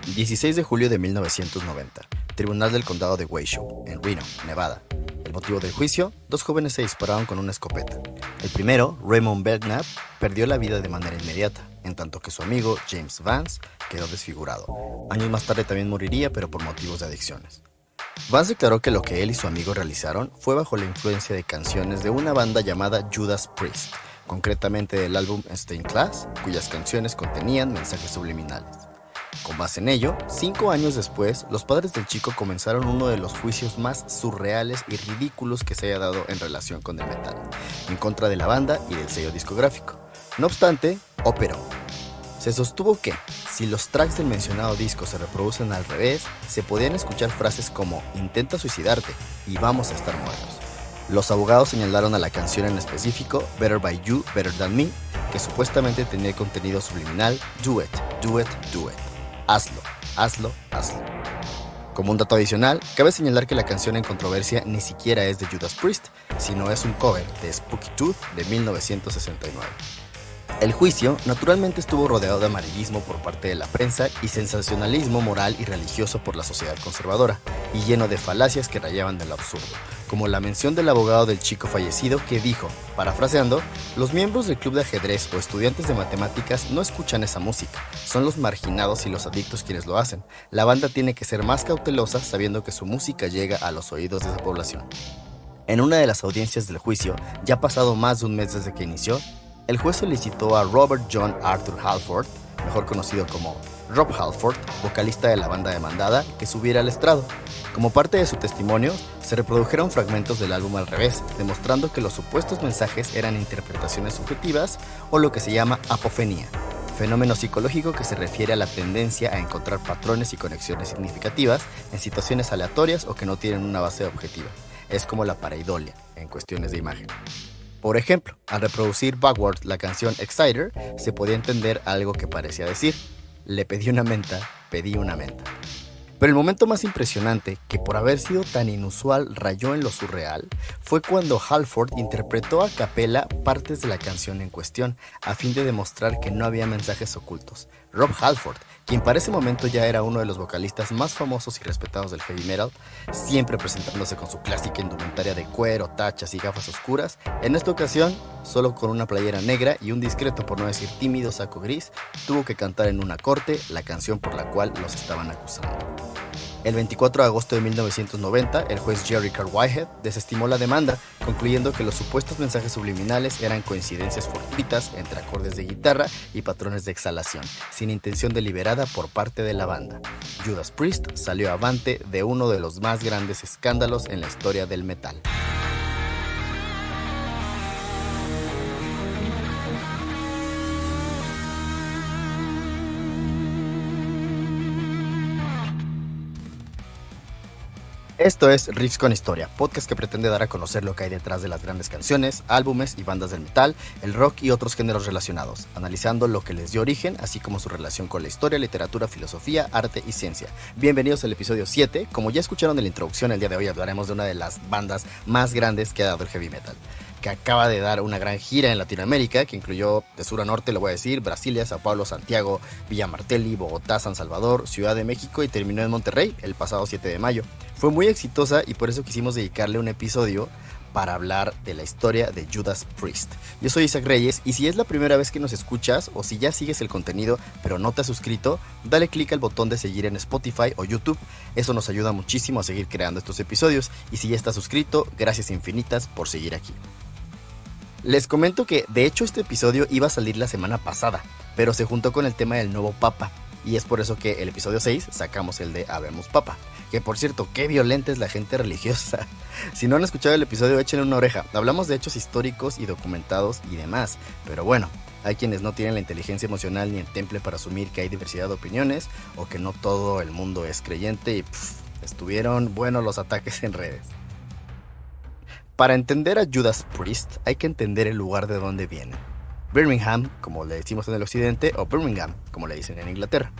16 de julio de 1990, Tribunal del Condado de Washoe, en Reno, Nevada. El motivo del juicio: dos jóvenes se dispararon con una escopeta. El primero, Raymond Belknap, perdió la vida de manera inmediata, en tanto que su amigo James Vance quedó desfigurado. Años más tarde también moriría, pero por motivos de adicciones. Vance declaró que lo que él y su amigo realizaron fue bajo la influencia de canciones de una banda llamada Judas Priest, concretamente del álbum Stained Class, cuyas canciones contenían mensajes subliminales. Con base en ello, 5 años después, los padres del chico comenzaron uno de los juicios más surreales y ridículos que se haya dado en relación con el metal, en contra de la banda y del sello discográfico. No obstante, operó. Se sostuvo que, si los tracks del mencionado disco se reproducen al revés, se podían escuchar frases como "intenta suicidarte" y "vamos a estar muertos". Los abogados señalaron a la canción en específico, Better by You, Better Than Me, que supuestamente tenía el contenido subliminal "do it, do it, do it". Hazlo, hazlo, hazlo. Como un dato adicional, cabe señalar que la canción en controversia ni siquiera es de Judas Priest, sino es un cover de Spooky Tooth de 1969. El juicio naturalmente estuvo rodeado de amarillismo por parte de la prensa y sensacionalismo moral y religioso por la sociedad conservadora, y lleno de falacias que rayaban del absurdo, como la mención del abogado del chico fallecido que dijo, parafraseando: "Los miembros del club de ajedrez o estudiantes de matemáticas no escuchan esa música, son los marginados y los adictos quienes lo hacen. La banda tiene que ser más cautelosa sabiendo que su música llega a los oídos de esa población". En una de las audiencias del juicio, ya pasado más de un mes desde que inició, el juez solicitó a Robert John Arthur Halford, mejor conocido como Rob Halford, vocalista de la banda demandada, que subiera al estrado. Como parte de su testimonio, se reprodujeron fragmentos del álbum al revés, demostrando que los supuestos mensajes eran interpretaciones subjetivas o lo que se llama apofenía, fenómeno psicológico que se refiere a la tendencia a encontrar patrones y conexiones significativas en situaciones aleatorias o que no tienen una base objetiva. Es como la pareidolia en cuestiones de imagen. Por ejemplo, al reproducir Backwards la canción Exciter, se podía entender algo que parecía decir: "le pedí una menta, pedí una menta". Pero el momento más impresionante, que por haber sido tan inusual rayó en lo surreal, fue cuando Halford interpretó a capela partes de la canción en cuestión, a fin de demostrar que no había mensajes ocultos. Rob Halford, quien para ese momento ya era uno de los vocalistas más famosos y respetados del heavy metal, siempre presentándose con su clásica indumentaria de cuero, tachas y gafas oscuras, en esta ocasión, solo con una playera negra y un discreto, por no decir tímido, saco gris, tuvo que cantar en una corte la canción por la cual los estaban acusando. El 24 de agosto de 1990, el juez Jerry Carl Whitehead desestimó la demanda, concluyendo que los supuestos mensajes subliminales eran coincidencias fortuitas entre acordes de guitarra y patrones de exhalación, sin intención deliberada por parte de la banda. Judas Priest salió avante de uno de los más grandes escándalos en la historia del metal. Esto es Riffs con Historia, podcast que pretende dar a conocer lo que hay detrás de las grandes canciones, álbumes y bandas del metal, el rock y otros géneros relacionados, analizando lo que les dio origen, así como su relación con la historia, literatura, filosofía, arte y ciencia. Bienvenidos al episodio 7. Como ya escucharon en la introducción, el día de hoy hablaremos de una de las bandas más grandes que ha dado el heavy metal, que acaba de dar una gran gira en Latinoamérica, que incluyó de sur a norte, lo voy a decir, Brasilia, Sao Paulo, Santiago, Villa Martelli, Bogotá, San Salvador, Ciudad de México y terminó en Monterrey el pasado 7 de mayo. Fue muy exitosa y por eso quisimos dedicarle un episodio para hablar de la historia de Judas Priest. Yo soy Isaac Reyes y si es la primera vez que nos escuchas o si ya sigues el contenido pero no te has suscrito, dale click al botón de seguir en Spotify o YouTube. Eso nos ayuda muchísimo a seguir creando estos episodios y si ya estás suscrito, gracias infinitas por seguir aquí. Les comento que de hecho este episodio iba a salir la semana pasada, pero se juntó con el tema del nuevo Papa, y es por eso que el episodio 6 sacamos el de Habemos Papa, que por cierto, qué violenta es la gente religiosa. Si no han escuchado el episodio, échenle una oreja. Hablamos de hechos históricos y documentados y demás, pero bueno, hay quienes no tienen la inteligencia emocional ni el temple para asumir que hay diversidad de opiniones o que no todo el mundo es creyente y estuvieron buenos los ataques en redes. Para entender a Judas Priest hay que entender el lugar de donde viene. Birmingham, como le decimos en el occidente, o Birmingham, como le dicen en Inglaterra.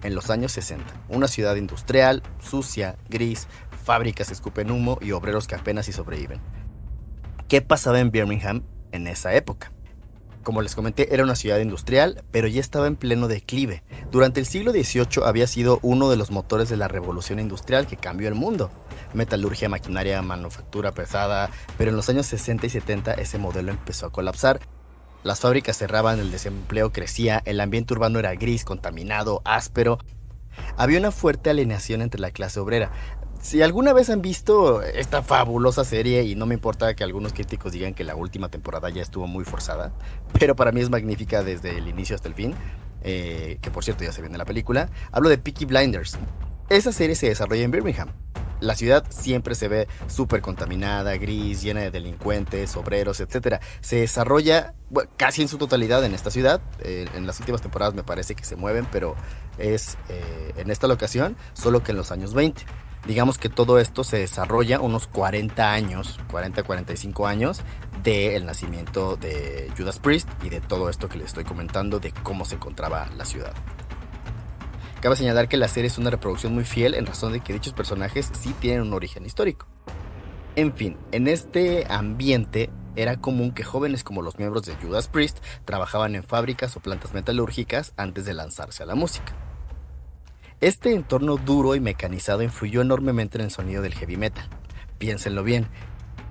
En los años 60, una ciudad industrial, sucia, gris, fábricas que escupen humo y obreros que apenas si sobreviven. ¿Qué pasaba en Birmingham en esa época? Como les comenté, era una ciudad industrial, pero ya estaba en pleno declive. Durante el siglo XVIII había sido uno de los motores de la revolución industrial que cambió el mundo. Metalurgia, maquinaria, manufactura pesada, pero en los años 60 y 70 ese modelo empezó a colapsar. Las fábricas cerraban, el desempleo crecía, el ambiente urbano era gris, contaminado, áspero. Había una fuerte alineación entre la clase obrera. Si alguna vez han visto esta fabulosa serie, y no me importa que algunos críticos digan que la última temporada ya estuvo muy forzada, pero para mí es magnífica desde el inicio hasta el fin, que por cierto ya se viene la película, hablo de Peaky Blinders. Esa serie se desarrolla en Birmingham. La ciudad siempre se ve súper contaminada, gris, llena de delincuentes, obreros, etcétera. Se desarrolla casi en su totalidad en esta ciudad. En las últimas temporadas me parece que se mueven, pero es en esta locación, solo que en los años 20. Digamos que todo esto se desarrolla unos 40 años, 40-45 años del nacimiento de Judas Priest y de todo esto que les estoy comentando de cómo se encontraba la ciudad. Cabe señalar que la serie es una reproducción muy fiel en razón de que dichos personajes sí tienen un origen histórico. En fin, en este ambiente era común que jóvenes como los miembros de Judas Priest trabajaban en fábricas o plantas metalúrgicas antes de lanzarse a la música. Este entorno duro y mecanizado influyó enormemente en el sonido del heavy metal. Piénsenlo bien,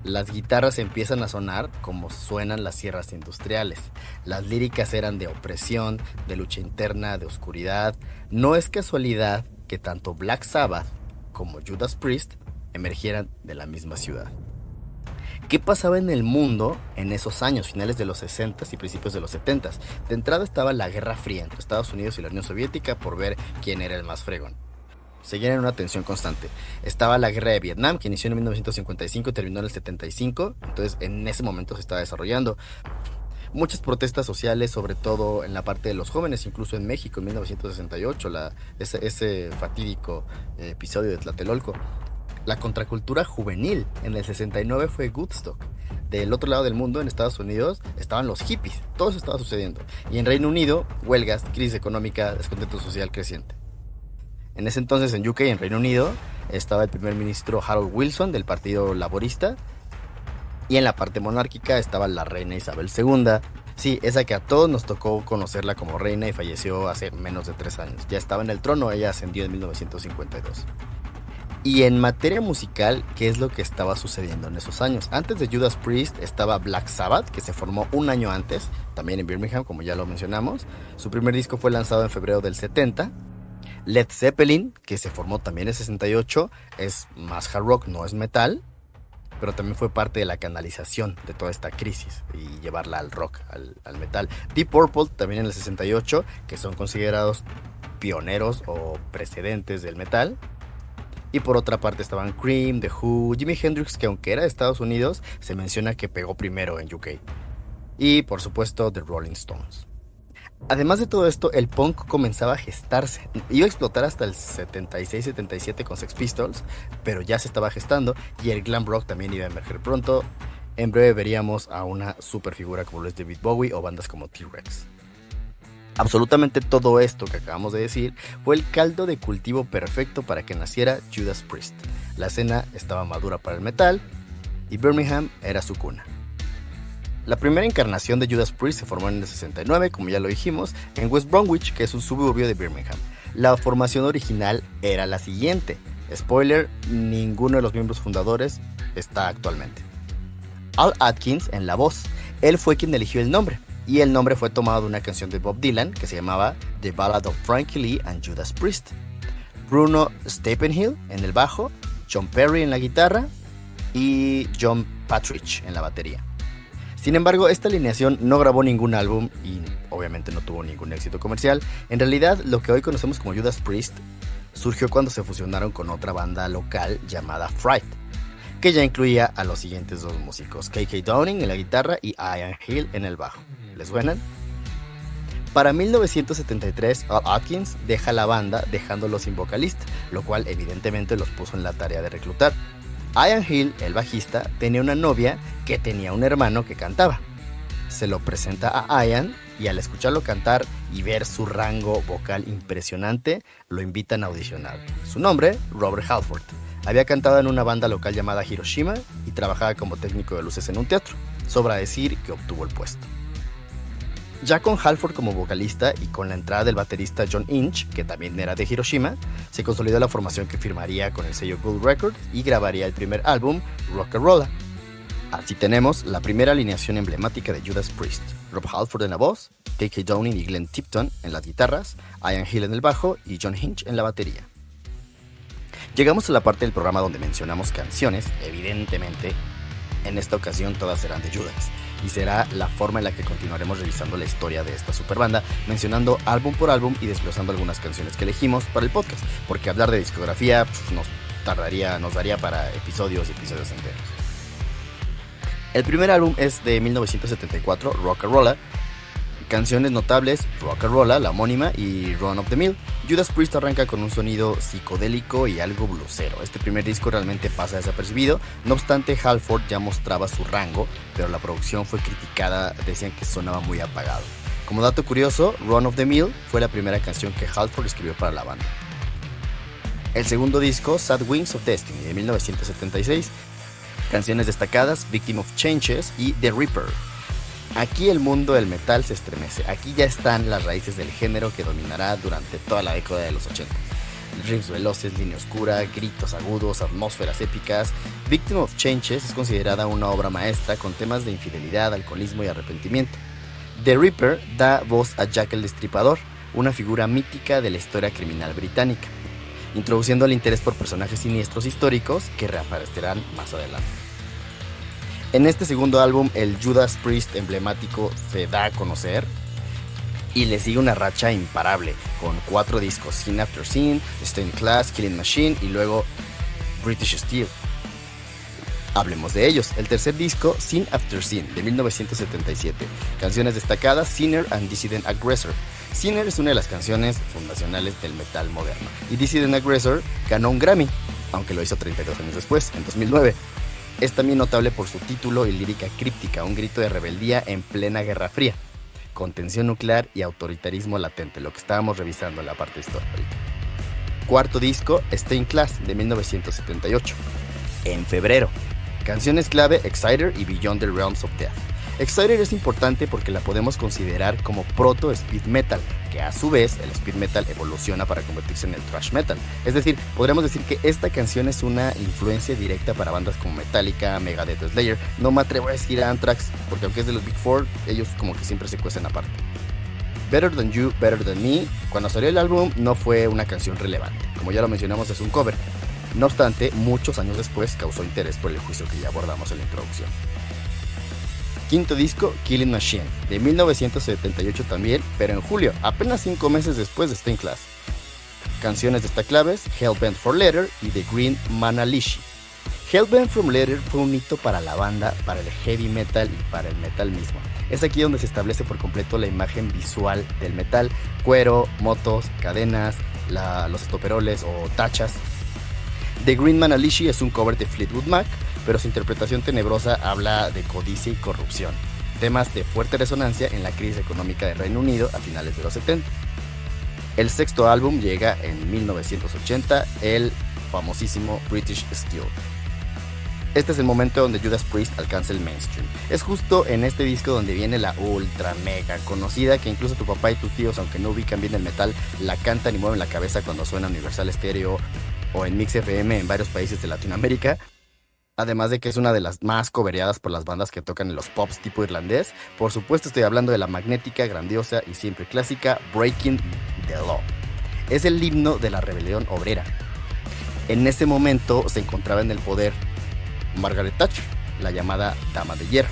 las guitarras empiezan a sonar como suenan las sierras industriales. Las líricas eran de opresión, de lucha interna, de oscuridad. No es casualidad que tanto Black Sabbath como Judas Priest emergieran de la misma ciudad. ¿Qué pasaba en el mundo en esos años, finales de los 60 y principios de los 70? De entrada estaba la Guerra Fría entre Estados Unidos y la Unión Soviética por ver quién era el más fregón. Seguían en una tensión constante. Estaba la Guerra de Vietnam, que inició en 1955 y terminó en el 75, entonces en ese momento se estaba desarrollando. Muchas protestas sociales, sobre todo en la parte de los jóvenes, incluso en México en 1968, ese fatídico episodio de Tlatelolco. La contracultura juvenil en el 69 fue Woodstock. Del otro lado del mundo, en Estados Unidos, estaban los hippies. Todo eso estaba sucediendo. Y en Reino Unido, huelgas, crisis económica, descontento social creciente. En ese entonces, en UK, en Reino Unido, estaba el primer ministro Harold Wilson del Partido Laborista. Y en la parte monárquica estaba la reina Isabel II. Sí, esa que a todos nos tocó conocerla como reina y falleció hace menos de 3 años. Ya estaba en el trono, ella ascendió en 1952. Y en materia musical, ¿qué es lo que estaba sucediendo en esos años? Antes de Judas Priest estaba Black Sabbath, que se formó un año antes, también en Birmingham, como ya lo mencionamos. Su primer disco fue lanzado en febrero del 70. Led Zeppelin, que se formó también en el 68, es más hard rock, no es metal, pero también fue parte de la canalización de toda esta crisis y llevarla al rock, al metal. Deep Purple, también en el 68, que son considerados pioneros o precedentes del metal. Y por otra parte estaban Cream, The Who, Jimi Hendrix, que aunque era de Estados Unidos, se menciona que pegó primero en UK. Y por supuesto The Rolling Stones. Además de todo esto, el punk comenzaba a gestarse. Iba a explotar hasta el 76-77 con Sex Pistols, pero ya se estaba gestando y el glam rock también iba a emerger pronto. En breve veríamos a una super figura como lo es David Bowie o bandas como T-Rex. Absolutamente todo esto que acabamos de decir fue el caldo de cultivo perfecto para que naciera Judas Priest. La escena estaba madura para el metal y Birmingham era su cuna. La primera encarnación de Judas Priest se formó en el 69, como ya lo dijimos, en West Bromwich, que es un suburbio de Birmingham. La formación original era la siguiente. Spoiler, ninguno de los miembros fundadores está actualmente. Al Atkins en la voz, él fue quien eligió el nombre. Y el nombre fue tomado de una canción de Bob Dylan que se llamaba The Ballad of Frankie Lee and Judas Priest. Bruno Staplehill en el bajo, John Perry en la guitarra y John Partridge en la batería. Sin embargo, esta alineación no grabó ningún álbum y obviamente no tuvo ningún éxito comercial. En realidad, lo que hoy conocemos como Judas Priest surgió cuando se fusionaron con otra banda local llamada Fright, que ya incluía a los siguientes dos músicos, KK Downing en la guitarra y Ian Hill en el bajo. ¿Les suenan? Para 1973, Al Atkins deja la banda dejándolos sin vocalista, lo cual evidentemente los puso en la tarea de reclutar. Ian Hill, el bajista, tenía una novia que tenía un hermano que cantaba. Se lo presenta a Ian y al escucharlo cantar y ver su rango vocal impresionante, lo invitan a audicionar. Su nombre, Robert Halford. Había cantado en una banda local llamada Hiroshima y trabajaba como técnico de luces en un teatro. Sobra decir que obtuvo el puesto. Ya con Halford como vocalista y con la entrada del baterista John Inch, que también era de Hiroshima, se consolidó la formación que firmaría con el sello Gold Records y grabaría el primer álbum, Rock'n'Rolla. Así tenemos la primera alineación emblemática de Judas Priest: Rob Halford en la voz, K.K. Downing y Glenn Tipton en las guitarras, Ian Hill en el bajo y John Hinch en la batería. Llegamos a la parte del programa donde mencionamos canciones, evidentemente. En esta ocasión todas serán de Judas, y será la forma en la que continuaremos revisando la historia de esta superbanda, mencionando álbum por álbum y desglosando algunas canciones que elegimos para el podcast, porque hablar de discografía nos daría para episodios y episodios enteros. El primer álbum es de 1974, Rock'n'Rolla. Canciones notables: Rock'n'Rolla, la homónima, y Run of the Mill. Judas Priest arranca con un sonido psicodélico y algo bluesero. Este primer disco realmente pasa desapercibido, no obstante Halford ya mostraba su rango, pero la producción fue criticada, decían que sonaba muy apagado. Como dato curioso, Run of the Mill fue la primera canción que Halford escribió para la banda. El segundo disco, Sad Wings of Destiny, de 1976. Canciones destacadas: Victim of Changes y The Reaper. Aquí el mundo del metal se estremece, aquí ya están las raíces del género que dominará durante toda la década de los 80. Riffs veloces, línea oscura, gritos agudos, atmósferas épicas. Victim of Changes es considerada una obra maestra con temas de infidelidad, alcoholismo y arrepentimiento. The Reaper da voz a Jack el Destripador, una figura mítica de la historia criminal británica, introduciendo el interés por personajes siniestros históricos que reaparecerán más adelante. En este segundo álbum, el Judas Priest emblemático se da a conocer y le sigue una racha imparable, con 4 discos: Sin After Sin, Stained Class, Killing Machine y luego British Steel. Hablemos de ellos. El tercer disco, Sin After Sin, de 1977. Canciones destacadas: Sinner and Dissident Aggressor. Sinner es una de las canciones fundacionales del metal moderno, y Dissident Aggressor ganó un Grammy, aunque lo hizo 32 años después, en 2009. Es también notable por su título y lírica críptica, un grito de rebeldía en plena Guerra Fría, con tensión nuclear y autoritarismo latente, lo que estábamos revisando en la parte histórica. Cuarto disco, Stained Class, de 1978. En febrero, canciones clave: Exciter y Beyond the Realms of Death. Exciter es importante porque la podemos considerar como proto-speed metal, que a su vez el speed metal evoluciona para convertirse en el thrash metal. Es decir, podríamos decir que esta canción es una influencia directa para bandas como Metallica, Megadeth o Slayer. No me atrevo a decir a Anthrax, porque aunque es de los Big Four, ellos como que siempre se cuecen aparte. Better Than You, Better Than Me, cuando salió el álbum no fue una canción relevante. Como ya lo mencionamos, es un cover. No obstante, muchos años después causó interés por el juicio que ya abordamos en la introducción. Quinto disco, Killing Machine, de 1978 también, pero en julio, apenas 5 meses después de Stained Class. Canciones destacables: Hellbent for Leather y The Green Manalishi. Hellbent for Leather fue un hito para la banda, para el heavy metal y para el metal mismo. Es aquí donde se establece por completo la imagen visual del metal: cuero, motos, cadenas, los estoperoles o tachas. The Green Manalishi es un cover de Fleetwood Mac, pero su interpretación tenebrosa habla de codicia y corrupción, temas de fuerte resonancia en la crisis económica del Reino Unido a finales de los 70. El sexto álbum llega en 1980, el famosísimo British Steel. Este es el momento donde Judas Priest alcanza el mainstream. Es justo en este disco donde viene la ultra mega conocida, que incluso tu papá y tus tíos, aunque no ubican bien el metal, la cantan y mueven la cabeza cuando suena Universal Stereo o en Mix FM en varios países de Latinoamérica. Además de que es una de las más cobereadas por las bandas que tocan en los pops tipo irlandés. Por supuesto estoy hablando de la magnética, grandiosa y siempre clásica Breaking the Law. Es el himno de la rebelión obrera. En ese momento se encontraba en el poder Margaret Thatcher, la llamada Dama de Hierro.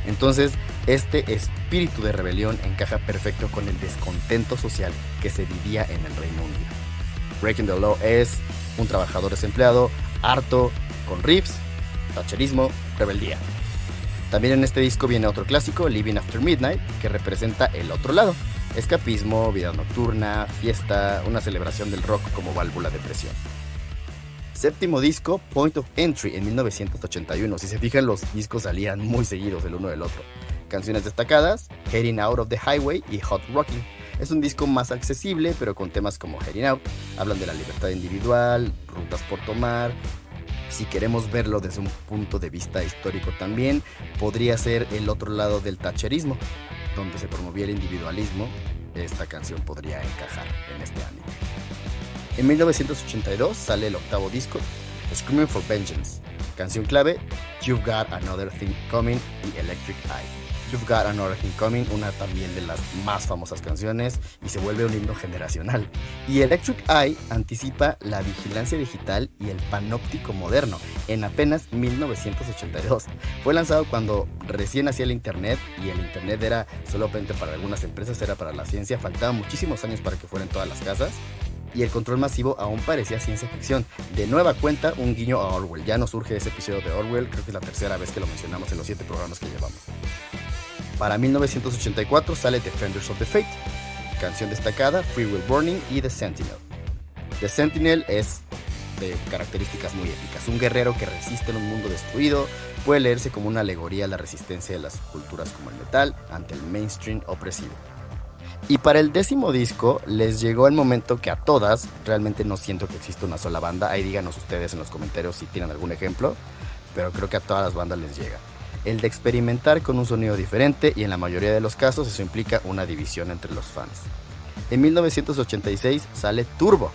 Entonces este espíritu de rebelión encaja perfecto con el descontento social que se vivía en el Reino Unido. Breaking the Law es un trabajador desempleado, harto, con riffs, thatcherismo, rebeldía. También en este disco viene otro clásico, Living After Midnight, que representa el otro lado: escapismo, vida nocturna, fiesta, una celebración del rock como válvula de presión. Séptimo disco, Point of Entry, en 1981. Si se fijan, los discos salían muy seguidos el uno del otro. Canciones destacadas: Heading Out of the Highway y Hot Rocking. Es un disco más accesible, pero con temas como Heading Out. Hablan de la libertad individual, rutas por tomar. Si queremos verlo desde un punto de vista histórico también, podría ser el otro lado del thatcherismo. donde se promovía el individualismo, esta canción podría encajar en este ámbito. En 1982 sale el octavo disco, Screaming for Vengeance. Canción clave, You've Got Another Thing Coming y Electric Eye. You've Got Another Thing Coming, una también de las más famosas canciones y se vuelve un himno generacional. Y Electric Eye anticipa la vigilancia digital y el panóptico moderno en apenas 1982. Fue lanzado cuando recién hacía el internet y el internet era solamente para algunas empresas, era para la ciencia, faltaban muchísimos años para que fuera en todas las casas. Y el control masivo aún parecía ciencia ficción. De nueva cuenta, un guiño a Orwell. Ya no surge ese episodio de Orwell, creo que es la tercera vez que lo mencionamos en los 7 programas que llevamos. Para 1984 sale Defenders of the Faith, canción destacada, Free Will Burning y The Sentinel. The Sentinel es de características muy épicas, un guerrero que resiste en un mundo destruido, puede leerse como una alegoría a la resistencia de las culturas como el metal ante el mainstream opresivo. Y para el 10º disco les llegó el momento que a todas, realmente no siento que exista una sola banda, ahí díganos ustedes en los comentarios si tienen algún ejemplo, pero creo que a todas las bandas les llega. El de experimentar con un sonido diferente y en la mayoría de los casos eso implica una división entre los fans. En 1986 sale Turbo,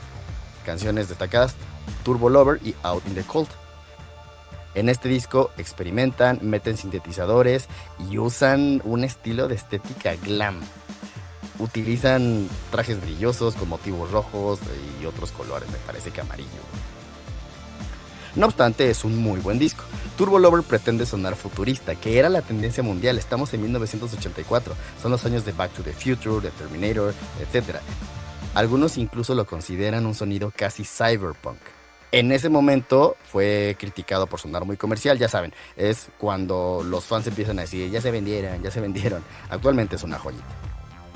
canciones destacadas Turbo Lover y Out in the Cold. En este disco experimentan, meten sintetizadores y usan un estilo de estética glam. Utilizan trajes brillosos con motivos rojos y otros colores, me parece que amarillo. No obstante, es un muy buen disco. Turbo Lover pretende sonar futurista, que era la tendencia mundial. Estamos en 1984, son los años de Back to the Future, de Terminator, etc. Algunos incluso lo consideran un sonido casi cyberpunk. En ese momento fue criticado por sonar muy comercial, ya saben, es cuando los fans empiezan a decir, ya se vendieron. Actualmente es una joyita.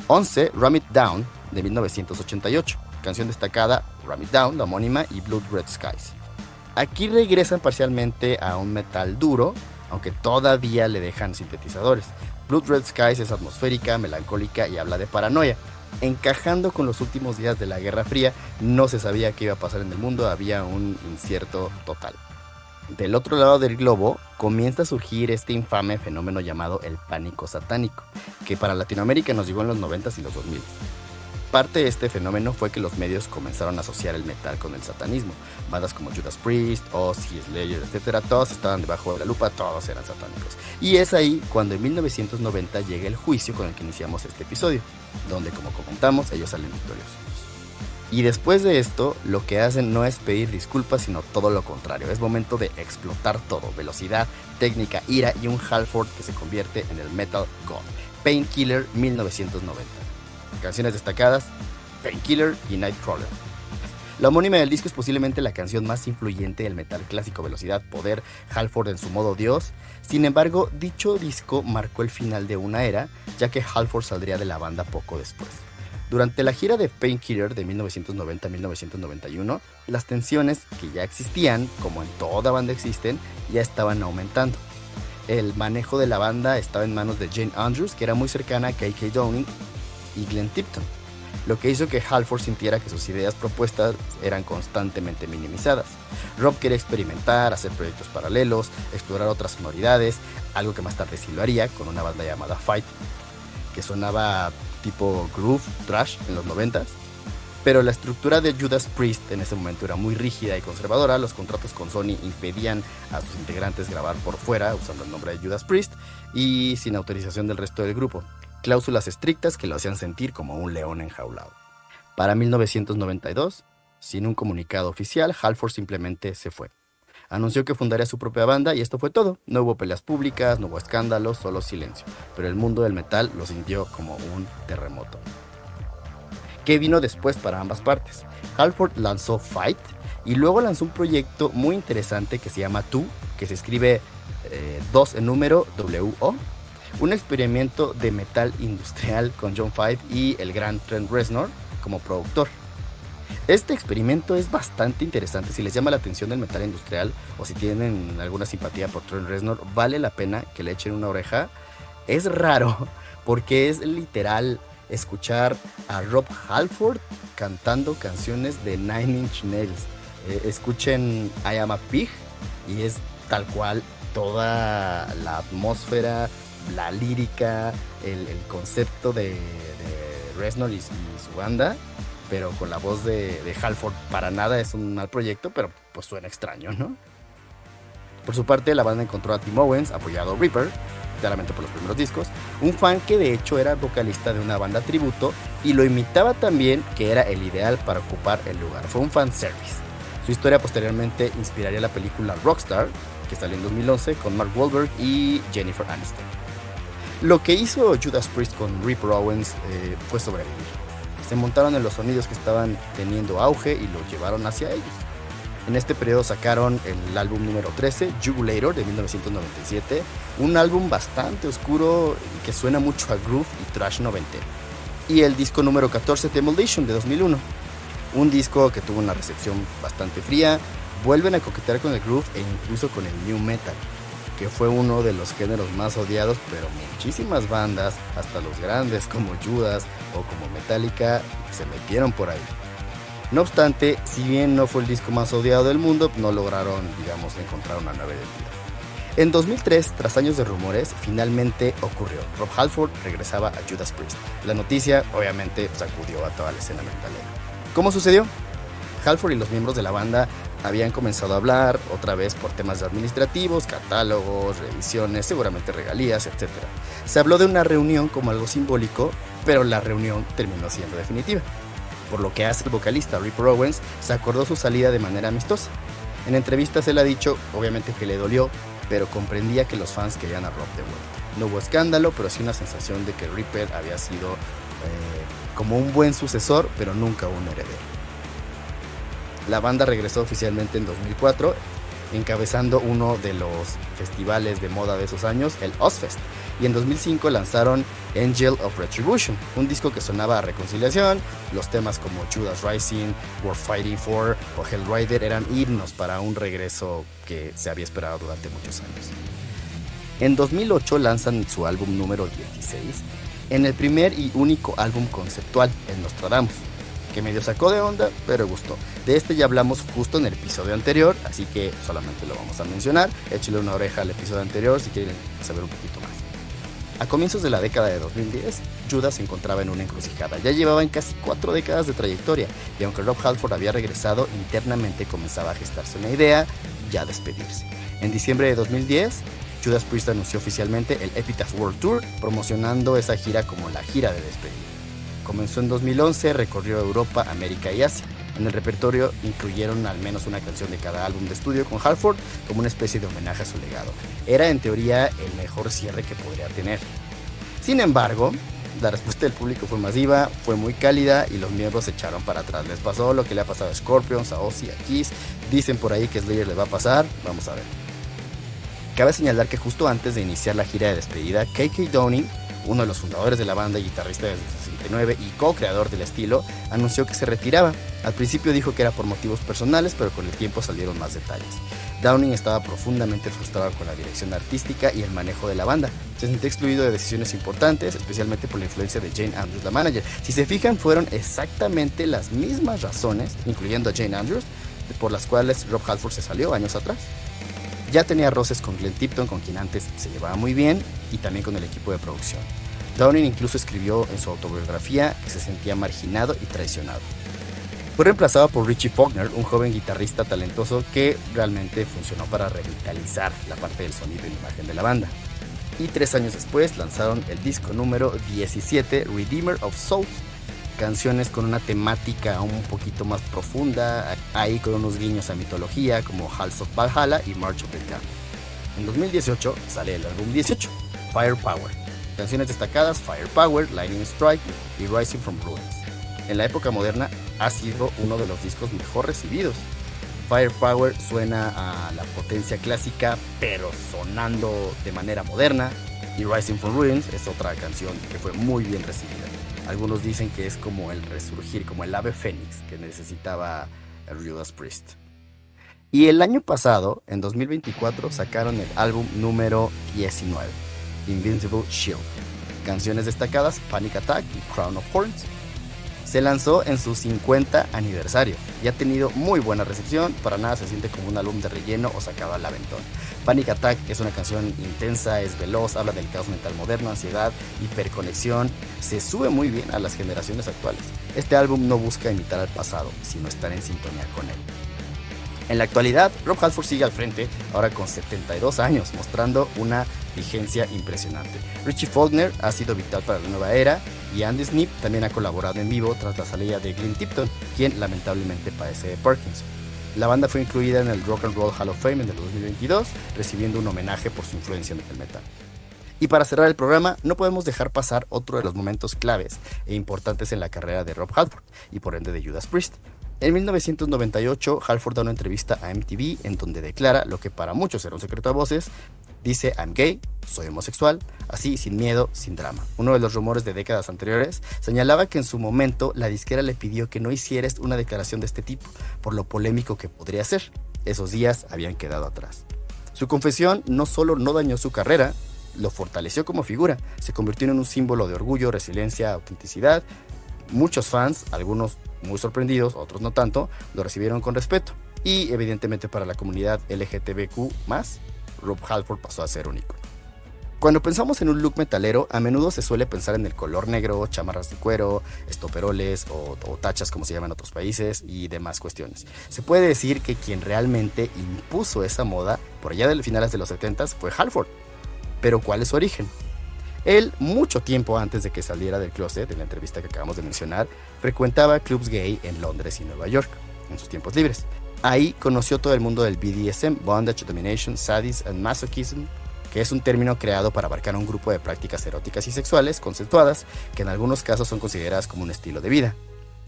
11, Ram It Down, de 1988. Canción destacada, Ram It Down, la homónima, y Blood Red Skies. Aquí regresan parcialmente a un metal duro, aunque todavía le dejan sintetizadores. Blood Red Skies es atmosférica, melancólica y habla de paranoia. Encajando con los últimos días de la Guerra Fría, no se sabía qué iba a pasar en el mundo, había un incierto total. Del otro lado del globo comienza a surgir este infame fenómeno llamado el pánico satánico, que para Latinoamérica nos llegó en los 90s y los 2000s. Parte de este fenómeno fue que los medios comenzaron a asociar el metal con el satanismo. Bandas como Judas Priest, Ozzy, Slayer, etc. Todos estaban debajo de la lupa, todos eran satánicos. Y es ahí cuando en 1990 llega el juicio con el que iniciamos este episodio, donde como comentamos ellos salen victoriosos. Y después de esto, lo que hacen no es pedir disculpas, sino todo lo contrario. Es momento de explotar todo, velocidad, técnica, ira y un Halford que se convierte en el Metal God. Painkiller 1990. Canciones destacadas, Painkiller y Nightcrawler. La homónima del disco es posiblemente la canción más influyente del metal clásico, velocidad, poder, Halford en su modo dios. Sin embargo, dicho disco marcó el final de una era, ya que Halford saldría de la banda poco después. Durante la gira de Painkiller de 1990 a 1991, las tensiones que ya existían, como en toda banda existen, ya estaban aumentando. El manejo de la banda estaba en manos de Jane Andrews, que era muy cercana a K.K. Downing y Glenn Tipton, lo que hizo que Halford sintiera que sus ideas propuestas eran constantemente minimizadas. Rob quería experimentar, hacer proyectos paralelos, explorar otras sonoridades, algo que más tarde sí lo haría con una banda llamada Fight, que sonaba tipo groove, thrash en los 90s. Pero la estructura de Judas Priest en ese momento era muy rígida y conservadora. Los contratos con Sony impedían a sus integrantes grabar por fuera usando el nombre de Judas Priest y sin autorización del resto del grupo. Cláusulas estrictas que lo hacían sentir como un león enjaulado. Para 1992, sin un comunicado oficial, Halford simplemente se fue. Anunció que fundaría su propia banda y esto fue todo. No hubo peleas públicas, no hubo escándalos, solo silencio. Pero el mundo del metal lo sintió como un terremoto. ¿Qué vino después para ambas partes? Halford lanzó Fight y luego lanzó un proyecto muy interesante que se llama Two, que se escribe 2 en número W-O. Un experimento de metal industrial con John Five y el gran Trent Reznor como productor. Este experimento es bastante interesante. Si les llama la atención el metal industrial o si tienen alguna simpatía por Trent Reznor, vale la pena que le echen una oreja. Es raro porque es literal escuchar a Rob Halford cantando canciones de Nine Inch Nails. Escuchen I Am a Pig y es tal cual toda la atmósfera, la lírica, el concepto de Reznor y su banda, pero con la voz de Halford. Para nada es un mal proyecto, pero pues suena extraño, ¿no? Por su parte, la banda encontró a Tim Owens, apoyado a Reaper, claramente por los primeros discos, un fan que de hecho era vocalista de una banda tributo y lo imitaba también, que era el ideal para ocupar el lugar. Fue un fanservice. Su historia posteriormente inspiraría la película Rockstar, que salió en 2011 con Mark Wahlberg y Jennifer Aniston. Lo que hizo Judas Priest con Reaper Owens fue sobrevivir. Se montaron en los sonidos que estaban teniendo auge y los llevaron hacia ellos. En este periodo sacaron el álbum número 13, Jugulator, de 1997, un álbum bastante oscuro que suena mucho a groove y thrash noventero. Y el disco número 14, Demolition, de 2001, un disco que tuvo una recepción bastante fría. Vuelven a coquetear con el groove e incluso con el new metal, que fue uno de los géneros más odiados, pero muchísimas bandas, hasta los grandes como Judas o como Metallica, se metieron por ahí. No obstante, si bien no fue el disco más odiado del mundo, no lograron, encontrar una nueva identidad. En 2003, tras años de rumores, finalmente ocurrió. Rob Halford regresaba a Judas Priest. La noticia, obviamente, sacudió a toda la escena metalera. ¿Cómo sucedió? Halford y los miembros de la banda habían comenzado a hablar otra vez por temas administrativos, catálogos, revisiones, seguramente regalías, etc. Se habló de una reunión como algo simbólico, pero la reunión terminó siendo definitiva. Por lo que hace el vocalista Reaper Owens, se acordó su salida de manera amistosa. En entrevistas él ha dicho, obviamente, que le dolió, pero comprendía que los fans querían a Rob de vuelta. No hubo escándalo, pero sí una sensación de que Reaper había sido como un buen sucesor, pero nunca un heredero. La banda regresó oficialmente en 2004, encabezando uno de los festivales de moda de esos años, el Ozzfest, y en 2005 lanzaron Angel of Retribution, un disco que sonaba a reconciliación. Los temas como Judas Rising, We're Fighting For o Hellrider eran himnos para un regreso que se había esperado durante muchos años. En 2008 lanzan su álbum número 16, en el primer y único álbum conceptual, el Nostradamus, que medio sacó de onda, pero gustó. De este ya hablamos justo en el episodio anterior, así que solamente lo vamos a mencionar. Échale una oreja al episodio anterior si quieren saber un poquito más. A comienzos de la década de 2010, Judas se encontraba en una encrucijada. Ya llevaban casi 4 décadas de trayectoria, y aunque Rob Halford había regresado, internamente comenzaba a gestarse una idea, ya despedirse. En diciembre de 2010, Judas Priest anunció oficialmente el Epitaph World Tour, promocionando esa gira como la gira de despedida. Comenzó en 2011, recorrió Europa, América y Asia. En el repertorio incluyeron al menos una canción de cada álbum de estudio con Halford como una especie de homenaje a su legado. Era en teoría el mejor cierre que podría tener. Sin embargo, la respuesta del público fue masiva, fue muy cálida y los miembros se echaron para atrás. Les pasó lo que le ha pasado a Scorpions, a Ozzy, a Kiss. Dicen por ahí que Slayer les va a pasar, vamos a ver. Cabe señalar que justo antes de iniciar la gira de despedida, KK Downing, uno de los fundadores de la banda y guitarrista desde el 69 y co-creador del estilo, anunció que se retiraba. Al principio dijo que era por motivos personales, pero con el tiempo salieron más detalles. Downing estaba profundamente frustrado con la dirección artística y el manejo de la banda. Se sentía excluido de decisiones importantes, especialmente por la influencia de Jane Andrews, la manager. Si se fijan, fueron exactamente las mismas razones, incluyendo a Jane Andrews, por las cuales Rob Halford se salió años atrás. Ya tenía roces con Glenn Tipton, con quien antes se llevaba muy bien, y también con el equipo de producción. Downing incluso escribió en su autobiografía que se sentía marginado y traicionado. Fue reemplazado por Richie Faulkner, un joven guitarrista talentoso que realmente funcionó para revitalizar la parte del sonido y la imagen de la banda. Y 3 años después lanzaron el disco número 17, Redeemer of Souls, canciones con una temática un poquito más profunda, ahí con unos guiños a mitología como Halls of Valhalla y March of the Dead. En 2018 sale el álbum 18, Firepower. Canciones destacadas: Firepower, Lightning Strike y Rising from Ruins. En la época moderna ha sido uno de los discos mejor recibidos. Firepower suena a la potencia clásica, pero sonando de manera moderna, y Rising from Ruins es otra canción que fue muy bien recibida. Algunos dicen que es como el resurgir, como el ave fénix que necesitaba el Judas Priest. Y el año pasado, en 2024, sacaron el álbum número 19, Invincible Shield. Canciones destacadas: Panic Attack y Crown of Thorns. Se lanzó en su 50 aniversario y ha tenido muy buena recepción, para nada se siente como un álbum de relleno o sacado al aventón. Panic Attack es una canción intensa, es veloz, habla del caos mental moderno, ansiedad, hiperconexión, se sube muy bien a las generaciones actuales. Este álbum no busca imitar al pasado, sino estar en sintonía con él. En la actualidad, Rob Halford sigue al frente, ahora con 72 años, mostrando una vigencia impresionante. Richie Faulkner ha sido vital para la nueva era y Andy Sneap también ha colaborado en vivo tras la salida de Glenn Tipton, quien lamentablemente padece de Parkinson. La banda fue incluida en el Rock and Roll Hall of Fame en el 2022, recibiendo un homenaje por su influencia en el metal. Y para cerrar el programa, no podemos dejar pasar otro de los momentos claves e importantes en la carrera de Rob Halford, y por ende de Judas Priest. En 1998, Halford da una entrevista a MTV en donde declara lo que para muchos era un secreto a voces. Dice: "I'm gay, soy homosexual, así, sin miedo, sin drama". Uno de los rumores de décadas anteriores señalaba que en su momento la disquera le pidió que no hiciera una declaración de este tipo, por lo polémico que podría ser. Esos días habían quedado atrás. Su confesión no solo no dañó su carrera, lo fortaleció como figura, se convirtió en un símbolo de orgullo, resiliencia, autenticidad. Muchos fans, algunos muy sorprendidos, otros no tanto, lo recibieron con respeto. Y evidentemente para la comunidad LGTBQ+, Rob Halford pasó a ser un ícono. Cuando pensamos en un look metalero, a menudo se suele pensar en el color negro, chamarras de cuero, estoperoles o tachas como se llama en otros países y demás cuestiones. Se puede decir que quien realmente impuso esa moda por allá de finales de los 70s fue Halford. Pero ¿cuál es su origen? Él, mucho tiempo antes de que saliera del closet, en la entrevista que acabamos de mencionar, frecuentaba clubs gay en Londres y Nueva York, en sus tiempos libres. Ahí conoció todo el mundo del BDSM, Bondage, Domination, Sadism and Masochism, que es un término creado para abarcar un grupo de prácticas eróticas y sexuales consensuadas, que en algunos casos son consideradas como un estilo de vida.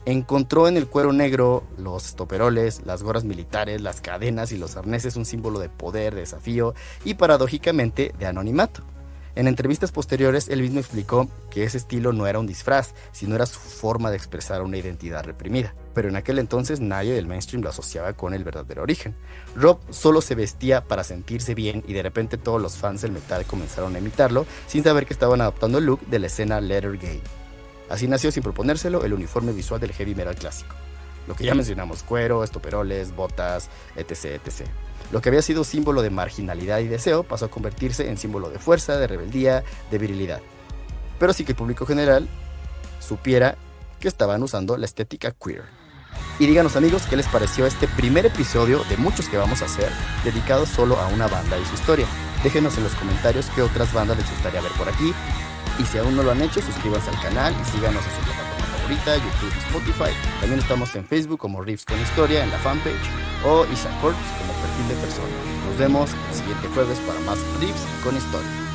Encontró en el cuero negro, los estoperoles, las gorras militares, las cadenas y los arneses un símbolo de poder, de desafío y paradójicamente de anonimato. En entrevistas posteriores, él mismo explicó que ese estilo no era un disfraz, sino era su forma de expresar una identidad reprimida. Pero en aquel entonces nadie del mainstream lo asociaba con el verdadero origen. Rob solo se vestía para sentirse bien y de repente todos los fans del metal comenzaron a imitarlo sin saber que estaban adoptando el look de la escena letter gay. Así nació, sin proponérselo, el uniforme visual del heavy metal clásico. Lo que ya mencionamos: cuero, estoperoles, botas, etc, etc. Lo que había sido símbolo de marginalidad y deseo pasó a convertirse en símbolo de fuerza, de rebeldía, de virilidad. Pero sí que el público general supiera que estaban usando la estética queer. Y díganos, amigos, qué les pareció este primer episodio de muchos que vamos a hacer, dedicado solo a una banda y su historia. Déjenos en los comentarios qué otras bandas les gustaría ver por aquí. Y si aún no lo han hecho, suscríbanse al canal y síganos en su plataforma favorita, YouTube, Spotify. También estamos en Facebook como Riffs con Historia en la fanpage, o Isaac Corps como perfil de persona. Nos vemos el siguiente jueves para más Riffs con Historia.